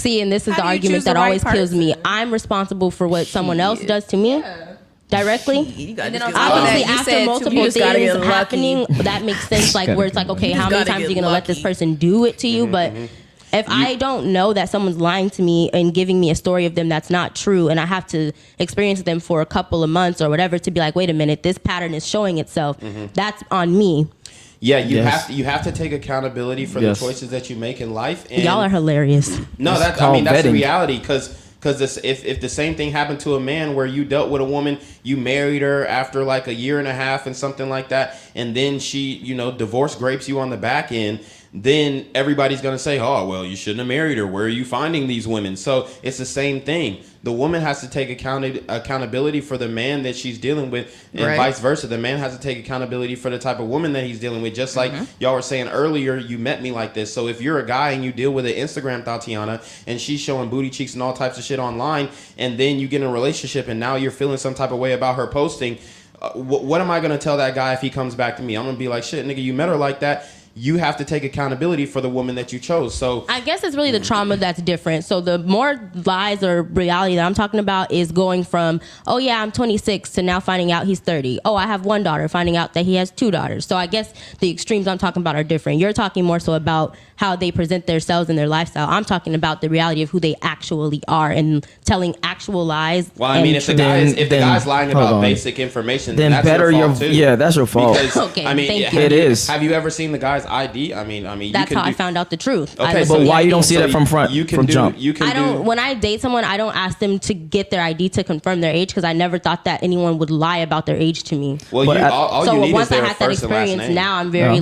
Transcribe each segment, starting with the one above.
See, and this is the argument that always kills me. I'm responsible for what someone else does to me. Directly. Obviously, after multiple things happening, that makes sense. Like where it's like, okay, how many times are you gonna let this person do it to you? But if I don't know that someone's lying to me and giving me a story of them that's not true, and I have to experience them for a couple of months or whatever to be like, wait a minute, this pattern is showing itself. That's on me. Yeah, you have to take accountability for the choices that you make in life. And y'all are hilarious. No, that's the reality. Because if the same thing happened to a man where you dealt with a woman, you married her after like a year and a half and something like that, and then she, divorce grapes you on the back end, then everybody's going to say, oh, well, you shouldn't have married her. Where are you finding these women? So it's the same thing. The woman has to take accountability for the man that she's dealing with, and vice versa. The man has to take accountability for the type of woman that he's dealing with. Just like y'all were saying earlier, you met me like this. So if you're a guy and you deal with an Instagram Tatiana, and she's showing booty cheeks and all types of shit online, and then you get in a relationship and now you're feeling some type of way about her posting, what am I going to tell that guy if he comes back to me? I'm going to be like, shit, nigga, you met her like that. You have to take accountability for the woman that you chose. So I guess it's really the trauma that's different. So the more lies or reality that I'm talking about is going from, oh yeah, I'm 26 to now finding out he's 30. Oh, I have one daughter, finding out that he has two daughters. So I guess the extremes I'm talking about are different. You're talking more so about how they present themselves and their lifestyle. I'm talking about the reality of who they actually are and telling actual lies. Well, I mean, if the guy's lying about basic information, then that's better your fault too. Yeah, that's your fault. Because, okay, I mean, thank you. It is. Have you ever seen the guy's ID? I mean, that's how I found out the truth. Okay, but why you don't see that from front? From jump. When I date someone, I don't ask them to get their ID to confirm their age because I never thought that anyone would lie about their age to me. Well, once I had that experience, now I'm very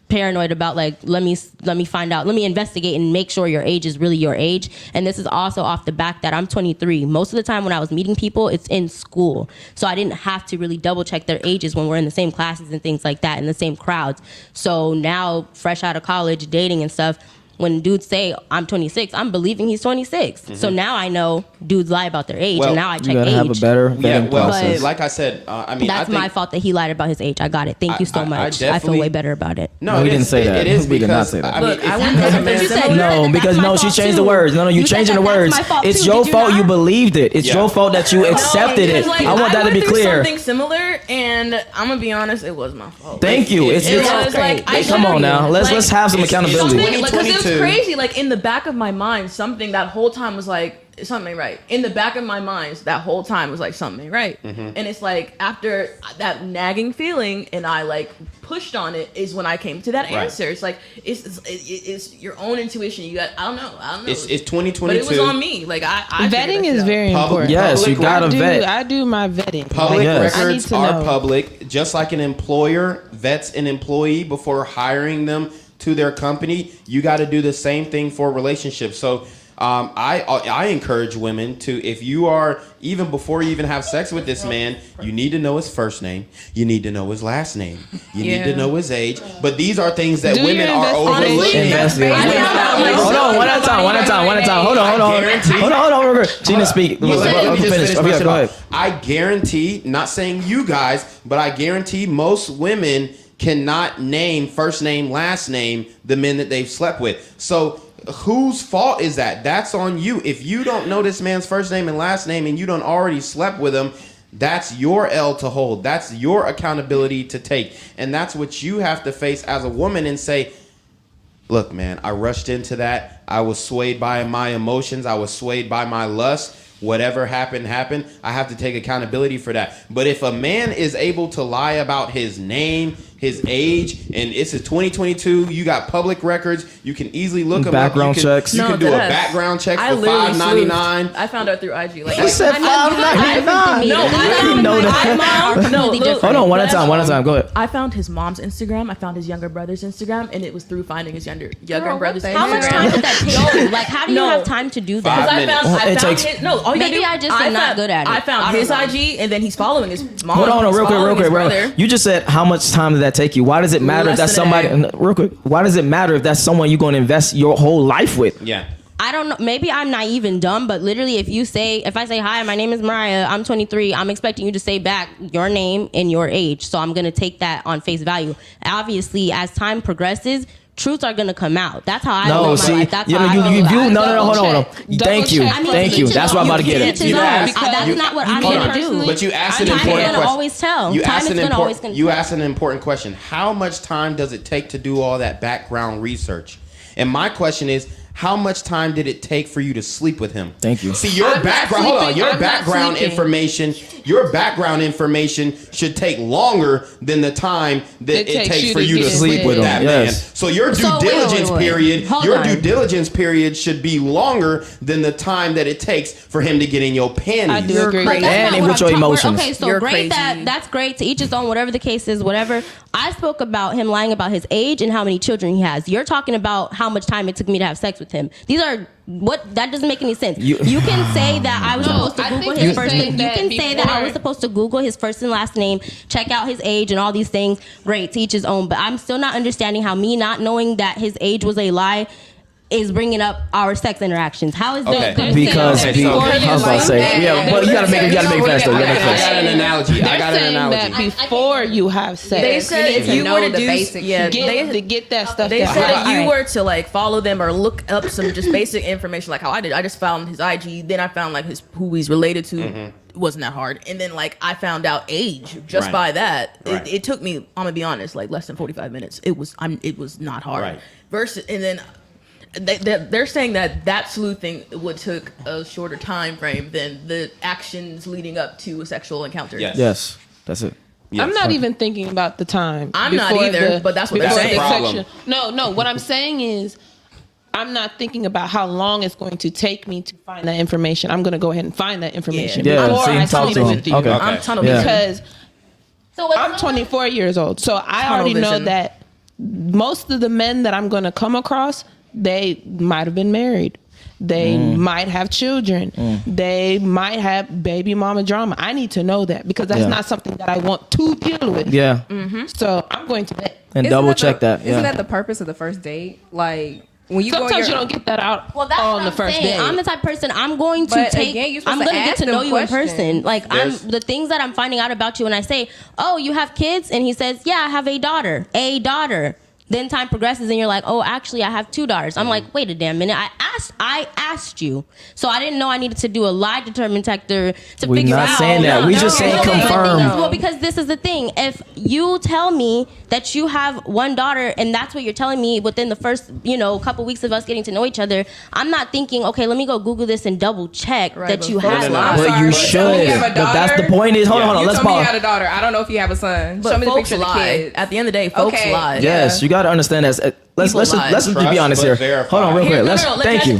paranoid about let me find out, let me investigate and make sure your age is really your age. And this is also off the back that I'm 23. Most of the time when I was meeting people, it's in school, so I didn't have to really double check their ages when we're in the same classes and things like that, in the same crowds. So now, fresh out of college, dating and stuff, when dudes say I'm 26, I'm believing he's 26. So now I know dudes lie about their age, and now I check age. Have a better process. Like I said, I mean, that's my fault that he lied about his age. I got it. Thank you so much. I feel way better about it. No, we didn't say that. It is we because, did not say that. I mean, she changed the words. No, you changing the words. It's your fault. You believed it. It's your fault that you accepted it. I want that to be clear. Something similar, and I'm gonna be honest, it was my fault. Thank you. Come on now. Let's have some accountability. Because it was crazy. Like in the back of my mind, something that whole time was like, something ain't right. In the back of my mind, that whole time was like, something ain't right. And it's like after that nagging feeling, and I pushed on it, is when I came to that answer. It's like it's your own intuition. You got I don't know. It's 2022, but it was on me. I vetting is very important. Yes, you gotta vet. I do my vetting. Public records are public, just like an employer vets an employee before hiring them to their company. You got to do the same thing for relationships. So I encourage women to, if you are, even before you even have sex with this man, you need to know his first name, you need to know his last name, you need to know his age. But these are things that women are overlooking. Hold on, one at a time. Hold on. Gina, speak. Go ahead. I guarantee, not saying you guys, but I guarantee most women cannot name first name, last name, the men that they've slept with. So whose fault is that? That's on you. If you don't know this man's first name and last name and you don't already slept with him, that's your L to hold. That's your accountability to take. And that's what you have to face as a woman and say, look, man, I rushed into that. I was swayed by my emotions. I was swayed by my lust. Whatever happened. I have to take accountability for that. But if a man is able to lie about his name, his age, and it's a 2022, you got public records, you can easily look them background up. checks. You can do a background check for $5.99. I found out through IG. You said $5.99. No, hold on, one at a time. Go ahead. I found his mom's Instagram. I found his younger brother's Instagram, and it was through finding his younger brother's Instagram. How much time did that take you? How do you have time to do that? I found his, maybe I just am not good at it. I found his IG, and then he's following his mom. Hold on, real quick. You just said how much time did that take you? Why does it matter if that's somebody? Real quick. Why does it matter if that's someone you're going to invest your whole life with? Yeah. I don't know. Maybe I'm naive and dumb, but literally, if I say, hi, my name is Mariah, I'm 23, I'm expecting you to say back your name and your age. So I'm going to take that on face value. Obviously, as time progresses, truths are gonna come out. That's how I No, live see, my life. That's you know, how I you live my life. no, hold on. Thank you, I mean, thank you. That's what I'm about to get it. at. That's not what I'm gonna do. But you asked an Time is important gonna question. always tell. You Time asked is an gonna always important. gonna You tell. asked an important question. How much time does it take to do all that background research? And my question is, how much time did it take for you to sleep with him? Thank you. See, your background. Hold on. Your background information. Your background information should take longer than the time that it takes for you to sleep with that man. So your due diligence period. Your due diligence period should be longer than the time that it takes for him to get in your panties. I do agree. And with your emotions. Okay, so You're great. crazy. That's great. To each his own. Whatever the case is, whatever. I spoke about him lying about his age and how many children he has. You're talking about how much time it took me to have sex with him. These are that doesn't make any sense. You can say that I was supposed to Google his first name. You can say that I was supposed to Google his first and last name, check out his age and all these things. Great, to each his own. But I'm still not understanding how me not knowing that his age was a lie is bringing up our sex interactions. How is that? Because I was about to say, yeah, but you gotta make it faster. I got an analogy. That before you have sex, they said if you were to do basic, get that stuff. They said if you were to like follow them or look up some just basic information, like how I did. I just found his IG, then I found like who he's related to. It wasn't that hard, and then like I found out age just by that. It took me, I'm gonna be honest, like less than 45 minutes. It was not hard. Right. Versus, and then. They're saying that sleuthing would took a shorter time frame than the actions leading up to a sexual encounter. Yes, that's it. Yes. I'm not even thinking about the time. I'm not either, but that's what they're saying. Problem. No. What I'm saying is, I'm not thinking about how long it's going to take me to find that information. I'm going to go ahead and find that information before I talk with you. Okay. I'm tunnel vision. Because I'm 24 years old, so I already know that most of the men that I'm going to come across, they might have been married. They might have children. They might have baby mama drama. I need to know that because that's not something that I want to deal with. Yeah. So I'm going to vet. And double check that. Isn't that the purpose of the first date? Like when you sometimes you don't get that out on the first date. I'm the type of person I'm going to I'm going to get to know you in person. Like the things that I'm finding out about you when I say, "Oh, you have kids?" and he says, "Yeah, I have a daughter." Then time progresses and you're like, "Oh, actually, I have 2 daughters." I'm like, "Wait a damn minute. I asked you." So I didn't know I needed to do a lie detector to figure out. We're not saying that. We just saying confirm. Well, because this is the thing. If you tell me that you have 1 daughter and that's what you're telling me within the first, couple weeks of us getting to know each other, I'm not thinking, okay, let me go Google this and double check that you have. But you should. But that's the point. Is hold on. Let's pause. You had a daughter. I don't know if you have a son. But show me the folks picture of the lie. kids. At the end of the day, folks lie. Yes, you got to understand that. Let's just be honest here. Hold on, real quick. Thank you.